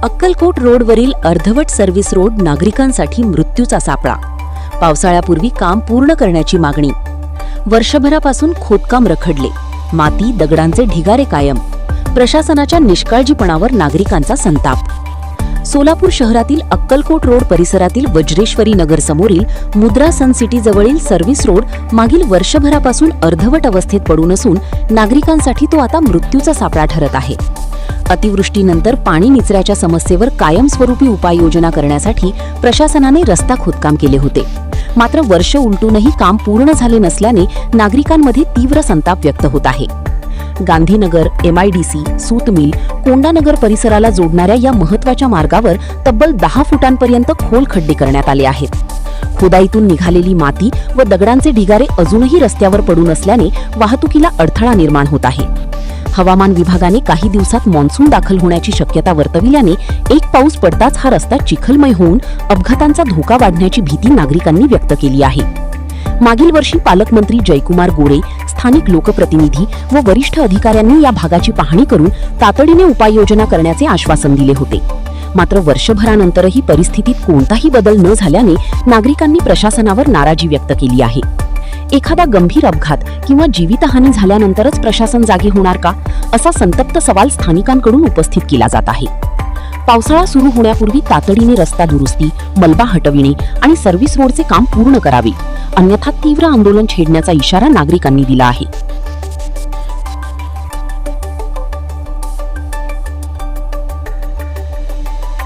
अक्कलकोट रोडवरील अर्धवट service road नागरिकांसाठी मृत्यूचा सापळा. पावसाळ्यापूर्वी काम पूर्ण करण्याची मागणी. वर्षभरापासून खोदकाम रखडले. माती दगडांचे ढिगारे कायम. प्रशासनाच्या निष्काळजीपणावर नागरिकांचा संताप. सोलापूर शहरातील अक्कलकोट रोड परिसरातील वज्रेश्वरी नगर समोरील मुद्रा सन सिटी जवळील सर्व्हिस रोड मागील वर्षभरापासून अर्धवट अवस्थेत पडून असून नागरिकांसाठी तो आता मृत्यूचा सापळा ठरत आहे. अतिवृष्टीनंतर पाणी निचऱ्याच्या समस्येवर कायमस्वरूपी उपाययोजना करण्यासाठी प्रशासनाने रस्ता खोदकाम केले होते. मात्र वर्ष उलटूनही काम पूर्ण झाले नसल्याने नागरिकांमध्ये तीव्र संताप व्यक्त होत आहे. गांधीनगर, MIDC, सूतमिल, कोंडानगर परिसराला जोडणाऱ्या या महत्त्वाच्या मार्गावर तब्बल 10 फुटांपर्यंत खोल खड्डे करण्यात आले आहेत. खोदाईतून निघालेली माती व दगडांचे ढिगारे अजूनही रस्त्यावर पडून असल्याने वाहतुकीला अडथळा निर्माण होत आहे. हवामान विभागाने काही दिवसात मान्सून दाखल होण्याची शक्यता वर्तविल्याने एक पाऊस पडताच हा रस्ता चिखलमय होऊन अपघातांचा धोका वाढण्याची भीती नागरिकांनी व्यक्त केली आहे. मागील वर्षी पालकमंत्री जयकुमार गोरे, स्थानिक लोकप्रतिनिधी व वरिष्ठ अधिकाऱ्यांनी या भागाची पाहणी करून तातडीने उपाययोजना करण्याचे आश्वासन दिले होते. मात्र वर्षभरानंतरही परिस्थितीत कोणताही बदल न झाल्याने नागरिकांनी प्रशासनावर नाराजी व्यक्त केली आहे. एखादा गंभीर अपघात किंवा जीवितहानी झाल्यानंतरच प्रशासन जागे होणार का, असा संतप्त सवाल स्थानिकांकडून उपस्थित केला जात आहे. पावसाळा सुरू होण्यापूर्वी तातडीने रस्ता दुरुस्ती, मलबा हटविणे आणि सर्व्हिस रोडचे काम पूर्ण करावे, अन्यथा तीव्र आंदोलन छेडण्याचा इशारा नागरिकांनी दिला आहे.